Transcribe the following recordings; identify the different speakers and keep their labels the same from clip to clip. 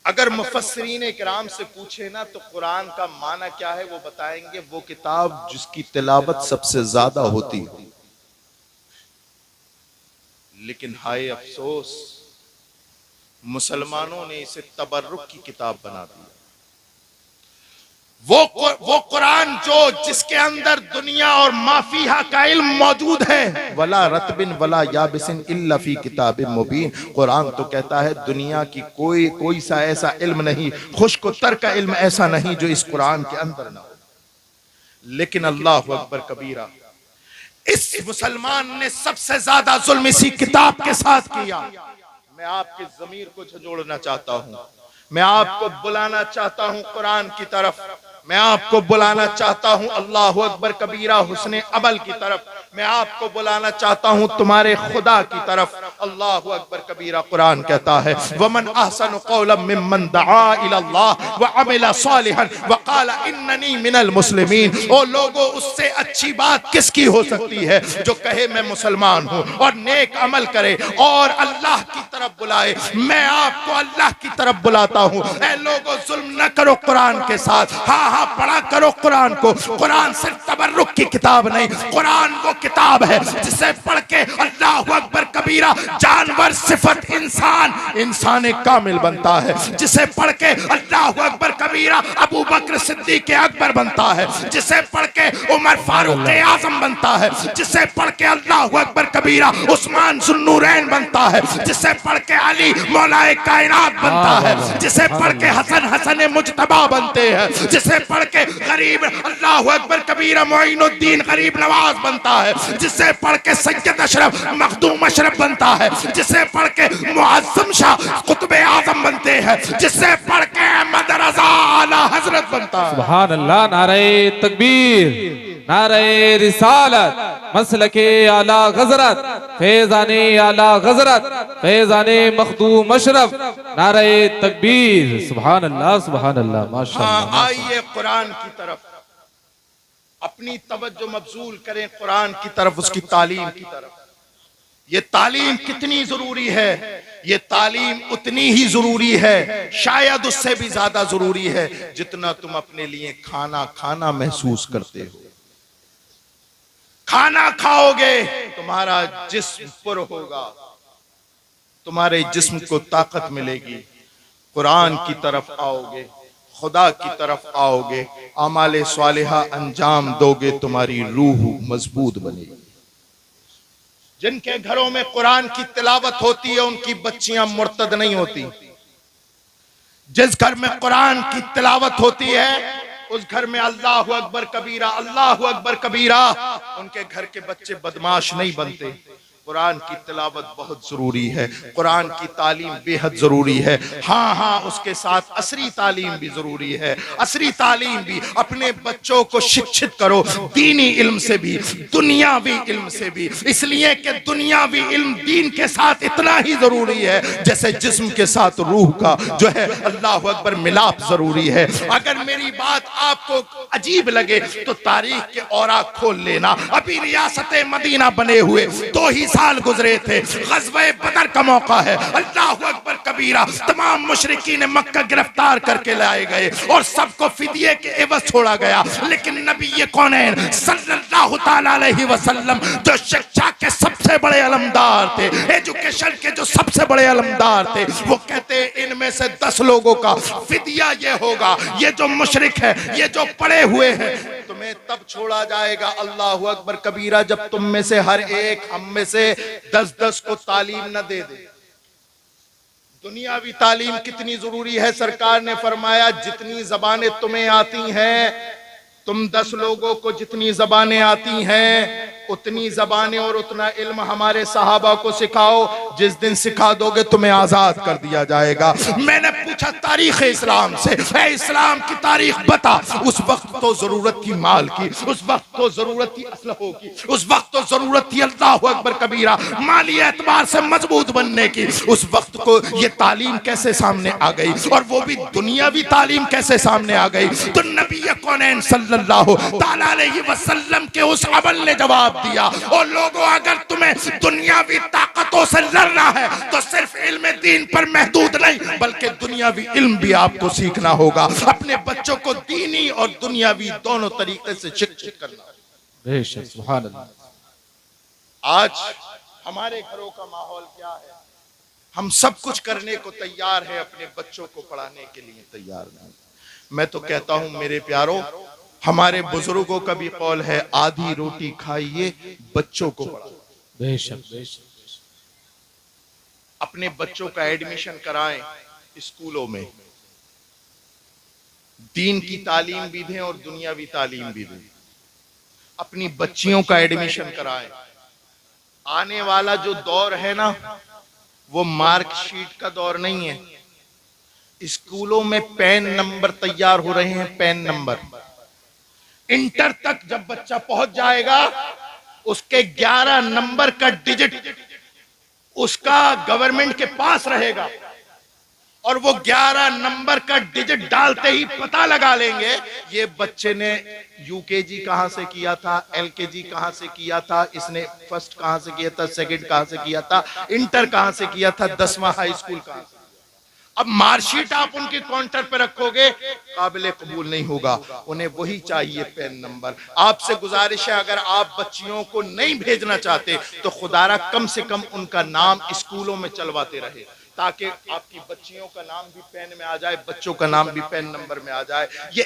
Speaker 1: अगर मुफस्सिरीन किराम से पूछे ना तो कुरान का माना क्या है, वो बताएंगे वो किताब जिसकी तिलावत सबसे ज्यादा होती है। लेकिन हाय अफसोस, मुसलमानों ने इसे तबर्रुक की किताब बना दिया। वो कुरान जो जिसके अंदर दुनिया और माफिहा का इल्म मौजूद है, वला रतबिन वला याबिसिन इल्ला फी किताबिन मुबीन। कुरान तो कहता है दुनिया की कोई सा ऐसा इल्म नहीं, खुश्क तर का इल्म ऐसा नहीं जो इस कुरान के अंदर ना हो। लेकिन अल्लाह अकबर कबीरा, इस मुसलमान ने सबसे ज्यादा जुल्म इसी किताब के साथ किया। मैं आपके ज़मीर को झंझोड़ना चाहता हूं, मैं आपको बुलाना चाहता हूं कुरान की तरफ, मैं आपको बुलाना चाहता हूं अल्लाह अकबर कबीरा हुस्ने अमल की तरफ, मैं आपको बुलाना चाहता हूं तुम्हारे खुदा की तरफ। अल्लाह अकबर कबीरा कुरान कहता है वमन अहसनु कौलन मिम्मन दआ इलल्लाह व अमिला सालिहन व क़ाल इन्ननी मिनल मुस्लिमीन। ओ लोगों, उससे अच्छी बात किसकी हो सकती है जो कहे मैं मुसलमान हूं और नेक अमल करे और अल्लाह की तरफ बुलाए। मैं आपको अल्लाह की तरफ बुलाता हूं। ऐ लोगों, जुल्म न करो कुरान के साथ। हाँ हाँ, पढ़ा करो कुरान को। कुरान सिर्फ तबर्रुक की किताब नहीं, कुरान वो किताब है जिसे पढ़ के अल्लाह अकबर कबीरा जानवर सिफत इंसान कामिल बनता है, जिसे पढ़ के अल्लाह अकबर कबीरा अबू बकर सिद्दीक अकबर बनता है, जिसे पढ़ के उमर फारूक आजम बनता है, जिसे पढ़ के अल्लाह अकबर कबीरा उस्मान जुन्नूरैन बनता है, जिसे पढ़ के अली मौलाए कायनात बनता है, जिसे पढ़ के हसन मुजतबा बनते हैं, जिसे पढ़ के गरीब अल्लाह अकबर कबीरा मोइनुद्दीन गरीब नवाज बनता है, जिसे पढ़ के सैयद अशरफ मखदूम अशरफ बनता है, जिसे पढ़ के मुअज्जम शाह कुतुब आजम बनते हैं, जिसे पढ़ के अहमद रज़ा आला हजरत बनता है।
Speaker 2: सुभान अल्लाह। नारे तकबीर, नारे रिसालत, मसलके आला गजरत, फैजाने आला गजरत, फैजाने मखदूम अशरफ, नारे तकबीर। सुभान अल्लाह, सुभान अल्लाह, माशाअल्लाह।
Speaker 1: आइए कुरान की तरफ अपनी तवज्जो मबजूल करें, कुरान की तरफ, उसकी तालीम की तरफ। ये तालीम कितनी जरूरी है, ये तालीम उतनी ही जरूरी है, शायद उससे भी ज्यादा जरूरी है जितना तुम अपने लिए खाना महसूस करते हो। खाना खाओगे तुम्हारा जिस्म पुर होगा, तुम्हारे जिस्म को ताकत मिलेगी। कुरान की तरफ आओगे, खुदा की तरफ आओगे, अमाले स्वालिहा अंजाम दोगे, तुम्हारी रूह मजबूत बनेगी। जिनके घरों में कुरान की तिलावत होती है उनकी बच्चियां मुर्तद नहीं होती। जिस घर में कुरान की तिलावत होती है उस घर में अल्लाह अकबर कबीरा, अल्लाह अकबर कबीरा, उनके घर के बच्चे बदमाश नहीं बनते। कुरान की तिलावत बहुत जरूरी है, कुरान की तालीम बेहद जरूरी है। हाँ हाँ, उसके साथ असरी तालीम भी जरूरी है। असरी तालीम भी, अपने बच्चों को शिक्षित करो दीनी इल्म से भी, दुनियावी इल्म से भी, इसलिए कि दुनियावी इल्म दीन के साथ इतना ही जरूरी है जैसे जिस्म के साथ रूह का जो है अल्लाह अकबर मिलाप जरूरी है। अगर मेरी बात आपको अजीब लगे तो तारीख के औराक खोल लेना। अभी रियासत मदीना बने हुए 2 ही साल गुजरे थे, ग़ज़वे बदर का मौका है। अल्लाह अकबर कबीरा, तमाम मुशरिकीन मक्का गिरफ्तार करके लाए गए और सबको फिदिये के एवज छोड़ा गया। लेकिन नबी कौनैन सल्लल्लाहु तआला अलैहि वसल्लम जो शिक्षा के सबसे बड़े अलमदार थे, एजुकेशन के जो सबसे बड़े अलमदार थे, वो कहते इनमें से 10 लोगों का फिदिया ये होगा, ये जो मुशरिक है, ये जो पड़े हुए हैं, तुम्हें तब छोड़ा जाएगा अल्लाह अकबर कबीरा जब तुम में से हर एक हम में से 10-10 को तालीम न दे दे। दुनियावी तालीम कितनी जरूरी है, सरकार ने फरमाया जितनी जबानें तुम्हें आती हैं, तुम 10 लोगों को जितनी जबानें आती हैं उतनी जबानें और उतना इल्म हमारे सहाबा को सिखाओ। जिस दिन सिखा दोगे तुम्हें आजाद कर दिया जाएगा। मैंने पूछा तारीख इस्लाम से, ऐ इस्लाम की तारीख बता। उस वक्त तो जरूरत थी माल की, उस वक्त तो जरूरत थी असलहों की, उस वक्त तो जरूरत थी अल्लाह अकबर कबीरा माली एतबार से मजबूत बनने की। उस वक्त को ये तालीम कैसे सामने आ गई, और वो भी दुनियावी तालीम कैसे सामने आ गई। तो नबी कौनैन सल्लल्लाहु तआला अलैहि वसल्लम के उस अमल ने जवाब दिया। और लोगों, अगर तुम्हें दुनियावी ताकतों से लड़ना है तो सिर्फ इल्म दीन पर महदूद नहीं बल्कि दुनिया दुनियावी इल्म भी आपको सीखना होगा। अपने बच्चों को दीनी और दुनियावी दोनों तरीके से शिक्षित करना।
Speaker 2: बेशक, सुभान अल्लाह।
Speaker 1: आज हमारे घरों का माहौल क्या है? हम सब कुछ करने को तैयार है, अपने बच्चों को पढ़ाने के लिए तैयार नहीं। मैं तो कहता हूं मेरे प्यारों, हमारे बुजुर्गों का भी कौल है, आधी रोटी खाइए, बच्चों को पढ़ाओ।
Speaker 2: बेशक बेशक।
Speaker 1: अपने बच्चों का एडमिशन कराएं स्कूलों में, दीन की तालीम भी दें और दुनियावी तालीम भी दें। अपनी बच्चियों का एडमिशन कराएं। आने वाला जो दौर है ना, वो मार्कशीट का दौर नहीं है। स्कूलों में पेन नंबर तैयार हो रहे हैं, पेन नंबर। इंटर तक जब बच्चा पहुंच जाएगा, उसके 11 नंबर का डिजिट उसका गवर्नमेंट के पास रहेगा, और वो 11 नंबर का डिजिट डालते ही पता लगा लेंगे ये बच्चे ने यूकेजी कहां से किया था, एलकेजी कहां से किया था, इसने फर्स्ट कहां से किया था, सेकंड कहां से किया था, इंटर कहां से किया था, 10वां हाई स्कूल कहां से। अब मार्कशीट आप उनके काउंटर पे रखोगे, काबिले कबूल नहीं होगा। उन्हें वही चाहिए, पेन नंबर। आपसे गुजारिश है, अगर आप बच्चियों को नहीं भेजना चाहते तो खुदारा कम से कम उनका नाम स्कूलों में चलवाते रहे, ताकि आपकी बच्चियों का नाम भी पेन में आ जाए, बच्चों का नाम भी पेन नंबर में आ जाए। ये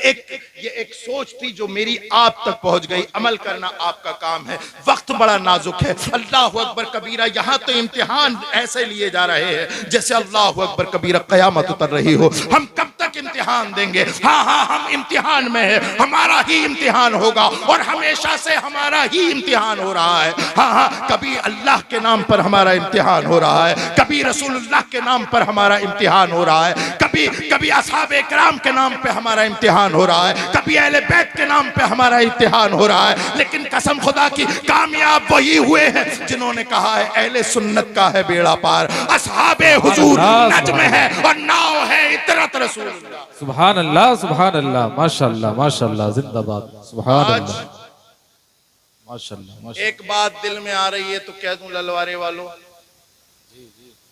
Speaker 1: एक सोच थी जो मेरी आप तक पहुंच गई। अमल करना आपका काम है। वक्त बड़ा नाजुक है। अल्लाह अकबर कबीरा। यहाँ तो इम्तिहान ऐसे लिए जा रहे हैं जैसे अल्लाह अकबर कबीरा कयामत उतर रही हो। हम कब तक इम्तिहान देंगे? हाँ, हम इम्तिहान में है, हमारा ही इम्तिहान होगा, और हमेशा से हमारा ही इम्तिहान हो रहा है। हाँ, कभी अल्लाह के नाम पर हमारा इम्तिहान हो रहा है, कभी रसूलुल्लाह के नाम पर हमारा इम्तिहान हो रहा है, कभी असहाबे किराम के नाम पे हमारा इम्तिहान हो रहा है, कभी अहले बैत के नाम पे हमारा इम्तिहान हो रहा है। लेकिन कसम खुदा की, कामयाब वही हुए हैं जिन्होंने कहा है अहले सुन्नत का है बेड़ा पार, असहाबे हुजूर नज्म है और नाव है इतरत रसूलुल्लाह।
Speaker 2: सुभान अल्लाह, सुभान अल्लाह, माशाअल्लाह माशाअल्लाह, जिंदाबाद, सुभान अल्लाह, माशाअल्लाह।
Speaker 1: एक बात दिल में आ रही है तो कह दूं ललवारे वालों,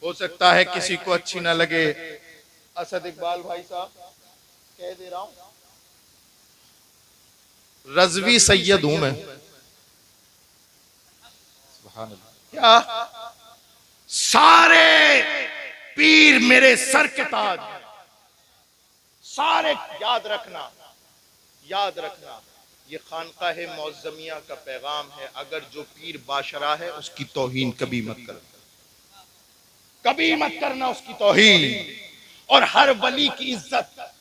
Speaker 1: हो सकता है किसी को अच्छी ना लगे। असद इकबाल भाई साहब, कह दे रहा हूं, रजवी सैयद हूं मैं। क्या सारे पीर मेरे सर के ताज, सारे याद रखना, याद रखना। ये खानकाह मौज़मिया का पैगाम है। अगर जो पीर बाशरा है उसकी तौहीन कभी मत करना, कभी मत करना उसकी तौहीन, और हर वली की इज्जत।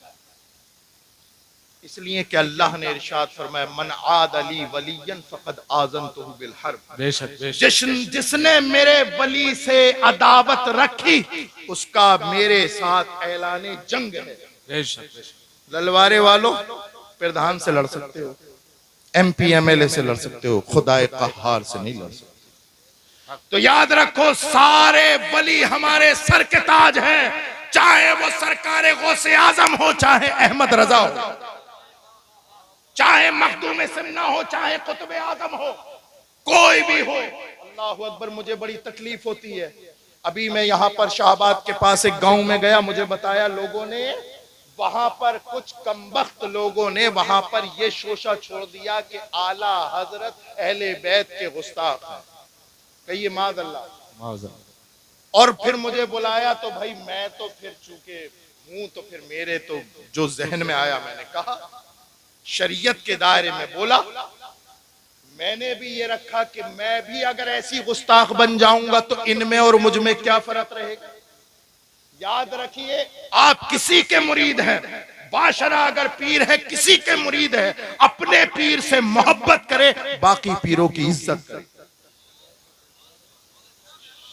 Speaker 1: इसलिए कि अल्लाह ने इरशाद फरमाया, मन आद अली वलियन फक़द आज़नतुहु बिल हर्ब।
Speaker 2: बेशक बेशक।
Speaker 1: जिसने मेरे वली से अदावत रखी उसका मेरे साथ ऐलाने जंग है।
Speaker 2: बेशक बेशक।
Speaker 1: ललवारे वालों, प्रधान से लड़ सकते हो, MP MLA से लड़ सकते हो, खुदाए कहार से नहीं लड़ सकते। तो याद रखो, सारे वली हमारे सर के ताज हैं, चाहे वो सरकारे गौसे आजम हो, चाहे अहमद रजा हो, चाहे मखदूम सिन्ना हो, चाहे कुतुब आजम हो, कोई भी हो। अल्लाह अकबर। मुझे बड़ी तकलीफ होती है। अभी मैं यहाँ पर शाहबाद के पास एक गांव में गया, मुझे बताया लोगों ने, वहां पर कुछ कमबख्त लोगों ने वहां पर यह शोशा छोड़ दिया कि आला हजरत अहले बैत के गुस्ताख हैं। कहिए माज़ अल्लाह। और फिर मुझे बुलाया तो भाई मैं तो फिर चूंकि हूं तो फिर मेरे तो जो जहन में आया मैंने कहा, शरीयत के दायरे में बोला। मैंने भी ये रखा कि मैं भी अगर ऐसी गुस्ताख बन जाऊंगा तो इनमें और मुझ में क्या फर्क रहेगा। याद रखिए, आप किसी के मुरीद हैं, बाशरा अगर पीर है, किसी के मुरीद है, अपने पीर से मोहब्बत करे, बाकी पीरों की इज्जत करे।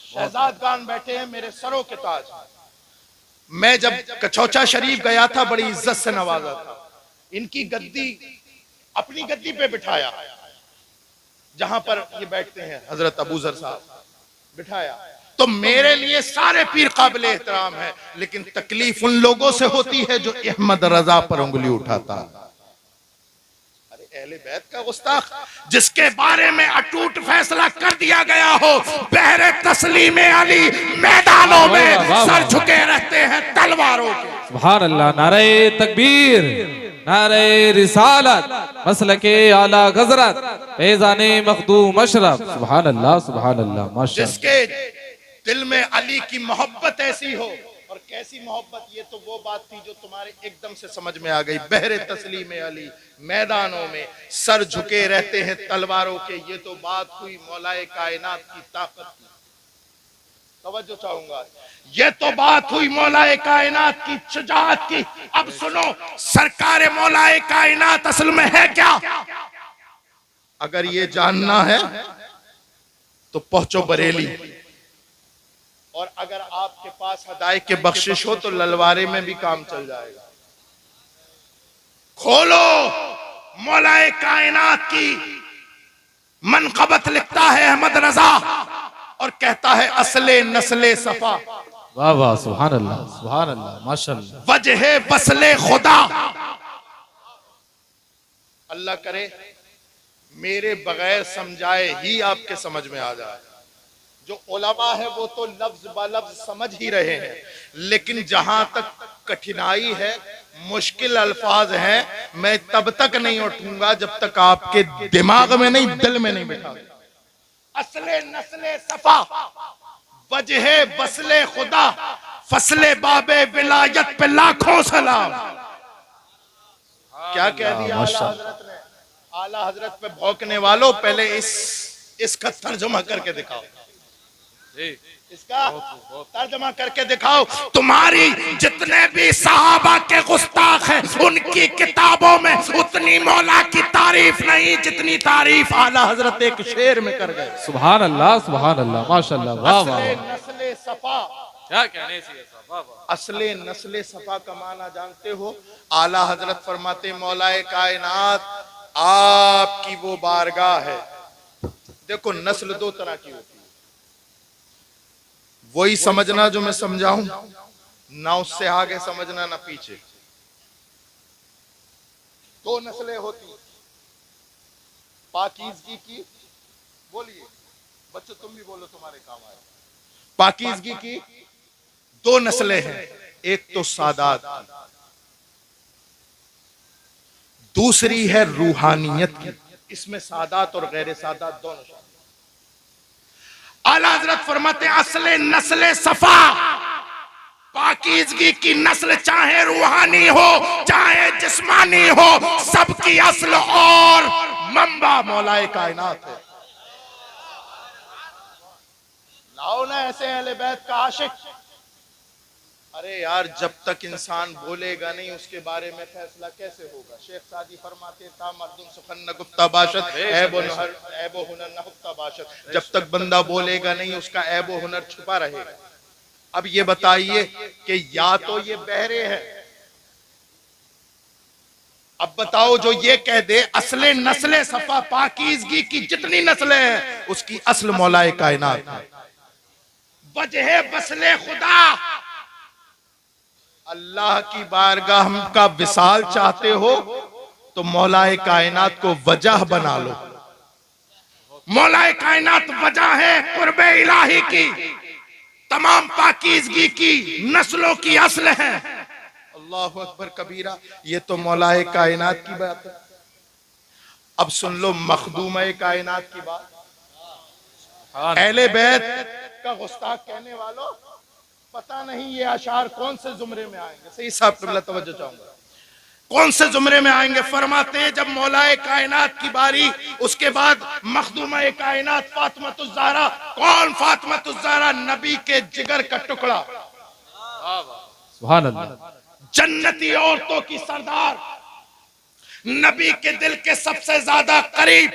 Speaker 1: शहजाद खान बैठे हैं मेरे सरों के ताज। मैं जब कचौचा शरीफ गया था, बड़ी इज्जत से नवाजा था। इनकी गद्दी, अपनी गद्दी पे बिठाया जहां पर ये बैठते हैं, हजरत अबू जर साहब बिठाया। तो मेरे लिए सारे पीर काबिल एहतराम है, लेकिन तकलीफ उन लोगों से होती है जो अहमद रजा पर उंगली उठाता है। अरे अहले बैत का गुस्ताख, जिसके बारे में अटूट फैसला कर दिया गया हो, बहरे तस्लीम अली मैदानों में सर झुके रहते हैं तलवारों के।
Speaker 2: सुभान अल्लाह। नारे तकबीर, नारे रिसालत, मसलके आला गजरत, फैज़ाने मखदूम अशरफ। सुभान अल्लाह, सुभान अल्लाह, माशाअल्लाह।
Speaker 1: जिसके दिल में अली की मोहब्बत ऐसी हो, और कैसी मोहब्बत, ये तो वो बात थी जो तुम्हारे एकदम से समझ में आ गई। बहरे तस्लीम अली, मैदानों में सर झुके रहते हैं तलवारों के, ये तो बात हुई मौलाए कायनात की ताकत की। तवज्जो चाहूंगा, ये तो बात हुई मौलाए कायनात की शुजाअत की। अब सुनो, सरकार मौलाए कायनात असल में है क्या? अगर ये जानना है तो पहुंचो बरेली, और अगर आपके पास हदायत के बख्शिश हो तो ललवारे में भी काम चल जाएगा। खोलो मौलाए कायनात की मनक़बत, लिखता है अहमद रजा और कहता है असले नस्ले सफा।
Speaker 2: वाह वाह, सुभान अल्लाह, सुभान अल्लाह, माशाअल्लाह।
Speaker 1: वजह वसले खुदा, अल्लाह करे मेरे बगैर समझाए ही आपके समझ में आ जाए। जो उलमा है वो तो लफ्ज ब लफ्ज समझ ही रहे हैं, लेकिन जहां तक कठिनाई है, मुश्किल अल्फाज हैं, मैं तब तक नहीं उठूंगा जब तक आपके दिमाग में नहीं, दिल में नहीं बैठा। असले नस्ले सफा, वजह बसले खुदा, फसले बाबे विलायत पे लाखों सलाम। क्या कह दिया आला हजरत ने? आला हजरत पे भौंकने वालों, पहले इसका तर्जुमा करके दिखाओ, इसका तर्जुमा करके दिखाओ। तुम्हारी जितने भी सहाबा के गुस्ताख हैं, उनकी किताबों में उतनी मौला की तारीफ नहीं जितनी तारीफ आला हजरत एक शेर में कर गए।
Speaker 2: सुभान अल्लाह, सुभान अल्लाह, माशाअल्लाह, वाह वाह।
Speaker 1: नस्ले सफा,
Speaker 2: क्या कहने चाहिए, वाह वाह।
Speaker 1: असले नस्ले सफा का माना जानते हो? आला हजरत फरमाते मौलाए कायनात आपकी वो बारगाह है। देखो, नस्ल दो तरह की होती है, वही समझना जो मैं समझाऊं, ना उससे आगे समझना ना पीछे। दो नस्लें होती, पाकीज़गी की, बोलिए बच्चों तुम भी बोलो, तुम्हारे काम आए। पाकीज़गी की दो नस्लें हैं, एक तो सादात की, दूसरी है रूहानियत की। इसमें सादात और गैर सादात दोनों शामिल। आला हजरत फरमाते असले नस्ले सफा, पाकीज़गी की नस्ल चाहे रूहानी हो चाहे जिस्मानी हो, सबकी असल और मंबा मौलाए कायनात है। लाओ ना ऐसे अहले बैत का आशिक। अरे यार, जब तक इंसान बोलेगा नहीं उसके बारे में फैसला कैसे होगा? शेख सादी फरमाते था मर्दुम सुखन न गुफ्ता बाशत, ऐब व हुनर न हुफ्ता बाशत। जब तक बंदा बोलेगा नहीं उसका ऐब व हुनर छुपा रहेगा। अब ये बताइए कि या तो ये बहरे हैं, अब बताओ जो ये कह दे असले नस्ले सफा, पाकीज़गी की जितनी नस्लें हैं उसकी असल मौलाए कायनात है। वजह बसले खुदा, अल्लाह की बारगाह का विसाल चाहते हो तो मौलाए कायनात को वजह बना लो। मौलाए कायनात वजह है कुर्बे इलाही की, तमाम पाकीज़गी की नस्लों की असल है। अल्लाहु अकबर कबीरा, ये तो मौलाए कायनात की बात है। अब सुन लो मखदूम कायनात की बात। अहले बैत का गुस्ताख कहने वालों, पता नहीं ये अशार कौन से जुमरे में आएंगे। सही साहब क़िबला तवज्जो चाहूंगा, कौन से जुमरे में आएंगे? फरमाते हैं जब मौलाए कायनात की बारी, उसके बाद मखदूमा कायनात फातिमातुज़ ज़हरा। कौन फातिमातुज़ ज़हरा? नबी के जिगर का टुकड़ा,
Speaker 2: सुभान अल्लाह,
Speaker 1: जन्नती औरतों की सरदार, नबी के दिल के सबसे ज्यादा करीब।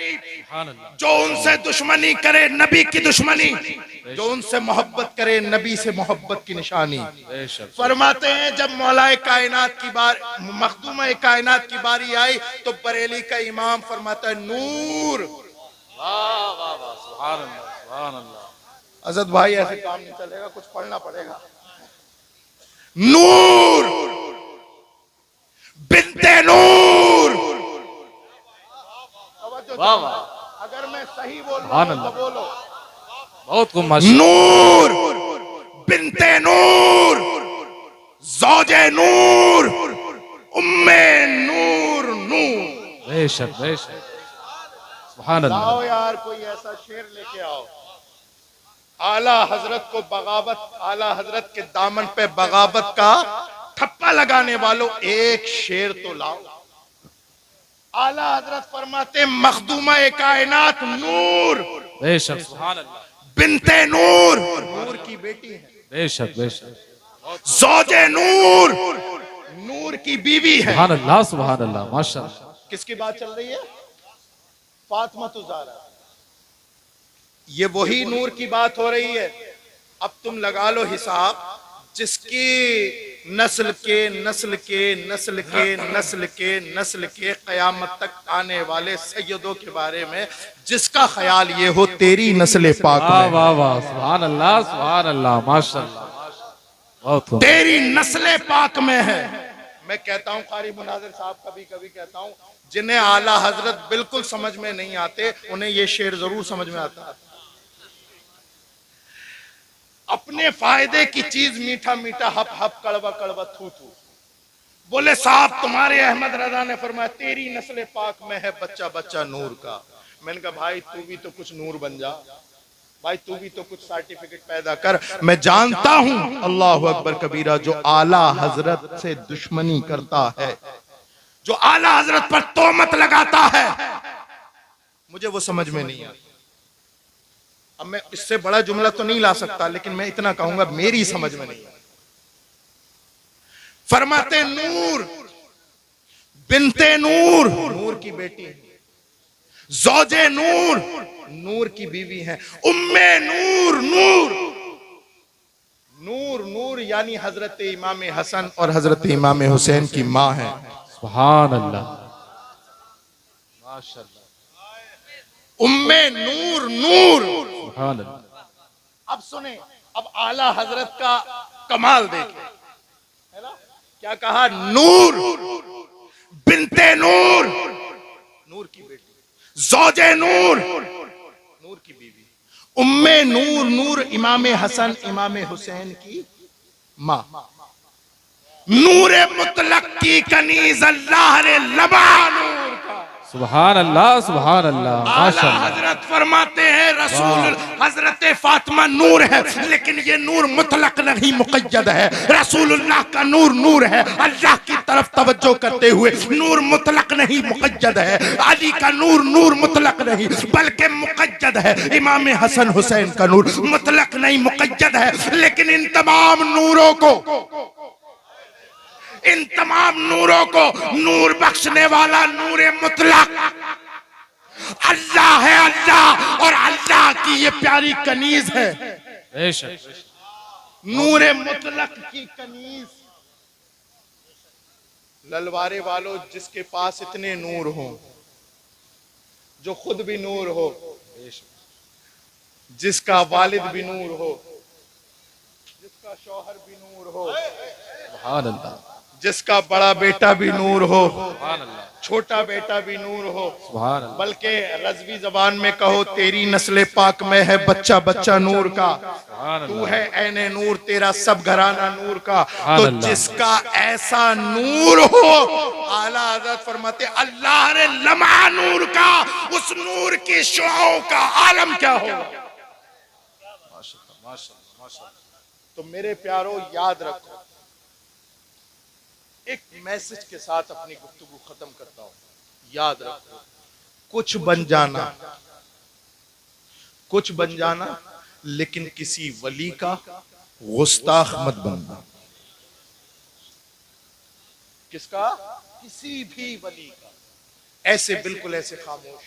Speaker 1: जो उनसे दुश्मनी करे नबी की दुश्मनी, जो उनसे मोहब्बत करे नबी से मोहब्बत की निशानी। फरमाते हैं जब मौलाए कायनात की बार, मखदूम कायनात की बारी आई तो बरेली का इमाम फरमाता है नूर।
Speaker 2: वाह वाह वाह, सुभान अल्लाह, सुभान अल्लाह।
Speaker 1: असद भाई ऐसे काम नहीं चलेगा, कुछ पढ़ना पड़ेगा। नूर बिन्ते नूर।
Speaker 2: वाह वाह,
Speaker 1: अगर मैं सही बोल रहा हूं तो बोलो।
Speaker 2: बहुत
Speaker 1: नूर बिन्ते नूर, ज़ौजे नूर, उम्मे नूर नूर।
Speaker 2: बेशक बेशक, सुभान अल्लाह।
Speaker 1: लाओ यार कोई ऐसा शेर लेके आओ। आला हजरत को बगावत, आला हजरत के दामन पे बगावत का ठप्पा लगाने वालों एक शेर तो लाओ। आला हजरत फरमाते मखदूमा कायनात नूर,
Speaker 2: बेशक सुभान अल्लाह।
Speaker 1: बिनते नूर, नूर की बेटी है।
Speaker 2: बेशक बेशक,
Speaker 1: ज़ौजे नूर, नूर की बीवी है।
Speaker 2: सुभान अल्लाह सुभान अल्लाह, माशाअल्लाह।
Speaker 1: किसकी बात चल रही है? फातिमा ज़हरा। ये वही नूर की बात हो रही है। अब तुम लगा लो हिसाब, जिसकी नस्ल के नस्ल के नस्ल के नस्ल के नस्ल के कयामत तक आने वाले सैयदों के बारे में जिसका ख्याल ये हो तेरी नस्ल पाक
Speaker 2: वाह
Speaker 1: में,
Speaker 2: वाह वाह, सुभान अल्लाह सुभान अल्लाह, माशाअल्लाह, बहुत खूब।
Speaker 1: तेरी नस्ल पाक में है। मैं कहता हूँ कारी मुनाजिर साहब, कभी कभी कहता हूँ जिन्हें आला हजरत बिल्कुल समझ में नहीं आते उन्हें ये शेर जरूर समझ में आता है। अपने फायदे की चीज मीठा मीठा, हप हप, कड़वा कड़वा, थू थू। बोले साहब तुम्हारे अहमद रजा ने फरमाया तेरी नस्ल पाक में है बच्चा बच्चा नूर का। मैंने कहा भाई तू भी तो कुछ नूर बन जा, भाई तू भी तो कुछ सर्टिफिकेट पैदा कर। मैं जानता हूं अल्लाह अकबर कबीरा, जो आला हजरत से दुश्मनी करता है, जो आला हजरत पर तोहमत लगाता है, मुझे वो समझ में नहीं आता। अब मैं इससे बड़ा जुमला तो नहीं ला सकता, लेकिन मैं इतना कहूंगा मेरी समझ में नहीं आता। फरमाते नूर, बिनते नूर, नूर की बेटी, ज़ौजे नूर, नूर की बीवी है, उम्मे नूर नूर, नूर नूर यानी हजरत इमाम हसन और हजरत इमाम हुसैन की मां है।
Speaker 2: सुभान अल्लाह, माशाअल्लाह,
Speaker 1: उम्मे नूर नूर,
Speaker 2: सुभान अल्लाह।
Speaker 1: अब सुने, अब आला हजरत का कमाल देखें, है ना? क्या कहा? नूर, बिनते नूर, नूर की बेटी, ज़ौजे नूर, नूर की बीवी, उम्मे नूर नूर, इमाम हसन इमाम हुसैन की मां, नूरे मुतलक की कनीज अल्लाह रे लबा नूर का।
Speaker 2: सुभान अल्लाह सुभान अल्लाह,
Speaker 1: आला
Speaker 2: माशाअल्लाह।
Speaker 1: हजरत फरमाते हैं रसूल हजरत फातिमा नूर है, लेकिन ये नूर मुतलक नहीं मुक़य्यद है। रसूलुल्लाह का नूर नूर है, अल्लाह की तरफ तवज्जो करते हुए नूर मुतलक नहीं मुक़य्यद है। अली का नूर नूर मुतलक नहीं बल्कि मुक़य्यद है। इमाम हसन हुसैन का नूर मुतलक नहीं मुक़य्यद है। लेकिन इन तमाम नूरों को, इन तमाम नूरों को नूर बख्शने वाला नूरे मुतलक अल्लाह है, अल्लाह, और अल्लाह की ये प्यारी कनीज है।
Speaker 2: बेशक,
Speaker 1: नूरे मुतलक की कनीज। ललवारे वालों, जिसके पास इतने नूर हो, जो खुद भी नूर हो, जिसका वालिद भी नूर हो, जिसका शौहर भी नूर हो,
Speaker 2: सुभान अल्लाह,
Speaker 1: जिसका बड़ा बेटा भी नूर हो,
Speaker 2: सुभान अल्लाह,
Speaker 1: छोटा बेटा भी नूर हो,
Speaker 2: सुभान अल्लाह,
Speaker 1: बल्कि रज़वी जबान में कहो तेरी नस्ल पाक में है बच्चा बच्चा नूर का, तू है ऐने नूर, तेरा सब घराना नूर का। तो जिसका ऐसा नूर हो, आला हज़रत फरमाते अल्लाह रे लमा नूर का, उस नूर की शुआओं का आलम क्या होगा। तो मेरे प्यारो याद रखो, एक मैसेज के साथ अपनी गुफ्तगू खत्म करता हूं। याद रखो, कुछ बन जाना, कुछ बन जाना, लेकिन किसी वली का गुस्ताख मत बनना। किसका? किसी भी वली का। ऐसे बिल्कुल ऐसे खामोश,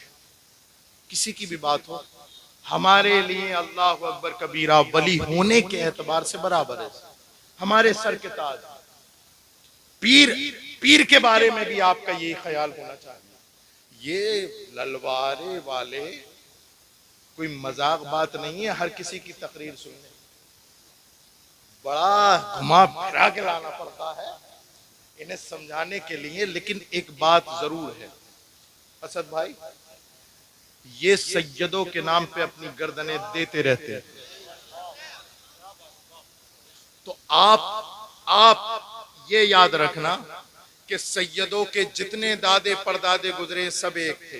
Speaker 1: किसी की भी बात हो, हमारे लिए अल्लाह अकबर कबीरा वली होने के एतबार से बराबर है। हमारे सर के ताज पीर, पीर के बारे में भी आपका यही ख्याल होना चाहिए। ये ललवारे वाले कोई मजाक बात नहीं है, हर किसी की तकरीर सुनने बड़ा घुमा फिरा के लाना पड़ता है इन्हें समझाने के लिए। लेकिन एक बात जरूर है असद भाई, ये सैयदों के नाम पे अपनी गर्दनें देते रहते हैं। तो आप ये याद रखना कि सैयदों के जितने दादे परदादे गुजरे सब एक थे।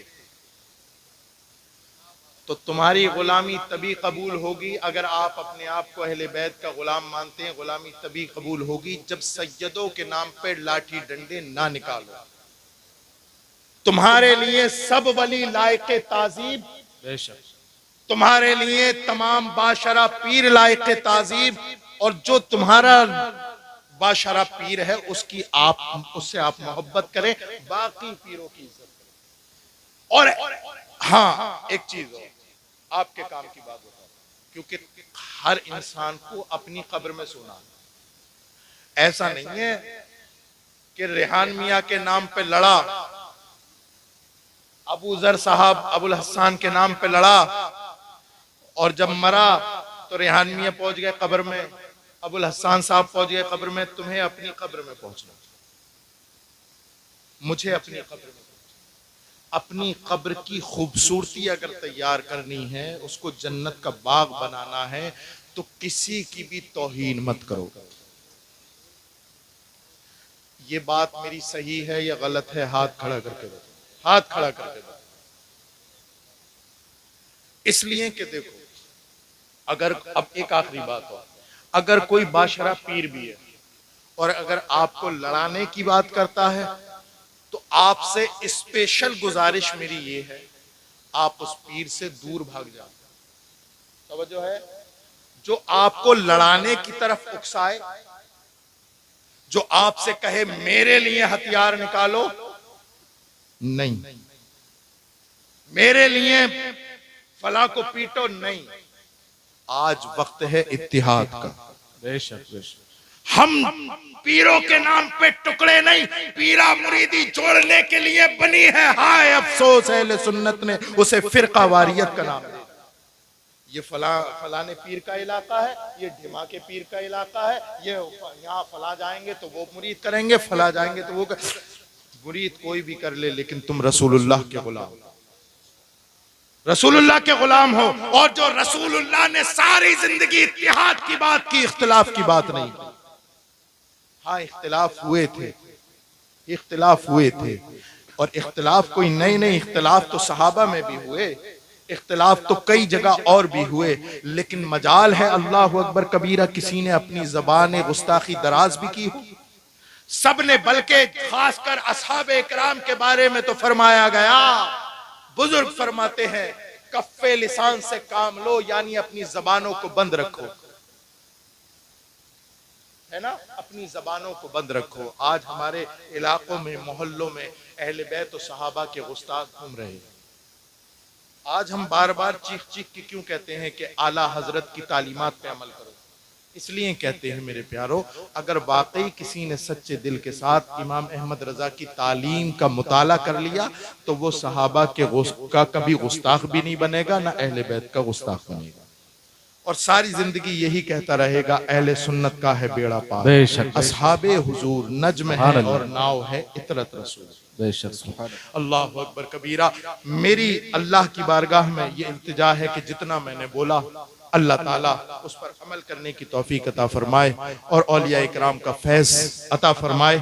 Speaker 1: तो तुम्हारी गुलामी तभी कबूल होगी अगर आप अपने आप को अहले बैत का गुलाम मानते हैं। गुलामी तभी कबूल होगी जब सैयदों के नाम पे लाठी डंडे ना निकालो। तुम्हारे लिए सब वली लायके ताजीब,
Speaker 2: बेशक
Speaker 1: तुम्हारे लिए तमाम बाशरा पीर लायके ताजीब, और जो तुम्हारा बाशरा पीर है उससे आप मोहब्बत करें, बाकी पीरों की इज्जत करें। और हाँ, एक चीज हो, आपके काम की बात बताओ, क्योंकि हर इंसान को अपनी कब्र में सोना है। ऐसा नहीं है कि रेहान मियां के नाम पे लड़ा, अबू जर साहब अबुल हसन के नाम पे लड़ा, और जब मरा तो रेहान मियां पहुंच गए कब्र में, अबुल हसन साहब पहुंच गए कब्र में। तुम्हें अपनी कब्र में पहुंचना, मुझे अपनी कब्र में, अपनी कब्र की खूबसूरती अगर तैयार करनी है, उसको जन्नत का बाग बनाना है, तो किसी की भी तौहीन मत करो। ये बात मेरी सही है या गलत है? हाथ खड़ा करके बताओ, हाथ खड़ा करके बताओ। इसलिए कि देखो, अगर अब एक आखिरी बात हो, अगर कोई बाशरा पीर भी है और अगर आपको लड़ाने की बात करता है, तो आपसे स्पेशल गुजारिश मेरी ये है, आप उस पीर से दूर भाग जाओ। तवज्जो है? जो आपको लड़ाने की तरफ उकसाए, जो आपसे कहे मेरे लिए हथियार निकालो, नहीं, मेरे लिए फला को पीटो, नहीं। आज वक्त है इत्तिहाद का।
Speaker 2: बेशक बेशक।
Speaker 1: हम पीरों के नाम पे टुकड़े नहीं, पीरा मुरीदी जोड़ने के लिए बनी है। हाय अफसोस, अहले सुन्नत ने उसे फिरका वारियत का नाम दिया। ये फलाने पीर का इलाका है, ये ढिमा के पीर का इलाका है, ये यहाँ फला जाएंगे तो वो मुरीद करेंगे, फला जाएंगे तो वो मुरीद कोई भी कर ले, लेकिन तुम रसूलुल्लाह के गुलाम, रसूलुल्लाह के गुलाम हो। और जो रसूलुल्लाह ने सारी जिंदगी इत्तिहाद की बात की, इख्तिलाफ की बात नहीं की। हाँ, इख्तिलाफ हुए थे, इख्तिलाफ हुए थे, और इख्तिलाफ कोई नए नए इख्तिलाफ तो सहाबा में भी हुए, इख्तिलाफ तो कई जगह और भी हुए, लेकिन मजाल है अल्लाह अकबर कबीरा किसी ने अपनी ज़बान गुस्ताखी दराज भी की हो। सब ने, बल्कि खासकर असहाबे इकराम के बारे में तो फरमाया गया, बुजुर्ग फरमाते हैं, कफ्फे लिसान से काम लो, यानी अपनी जबानों को बंद रखो, है ना, अपनी जबानों को बंद रखो। आज हमारे इलाकों में, मोहल्लों में अहले बैत और सहाबा के गुस्ताख घूम रहे हैं। आज हम बार बार चीख चीख के क्यों कहते हैं कि आला हजरत की तालीमात पे अमल करो? इसलिए कहते हैं मेरे प्यारो, अगर वाकई किसी ने सच्चे दिल के साथ इमाम अहमद रजा की तालीम का मुताला कर लिया, तो वो सहाबा का कभी गुस्ताख भी नहीं बनेगा, ना अहले बैत का गुस्ताख बनेगा, और सारी जिंदगी यही कहता रहेगा, अहले सुन्नत का है बेड़ा पार, असहाबे हुजूर नज्म है और नाव है इतरत रसूल।
Speaker 2: बेशक।
Speaker 1: अल्लाह अकबर कबीरा। मेरी अल्लाह की बारगाह में ये इल्तिजा है कि जितना मैंने बोला, अल्लाह ताला उस पर अमल करने की तौफीक अता फरमाए और औलिया इकराम का फैज़ अता फरमाए।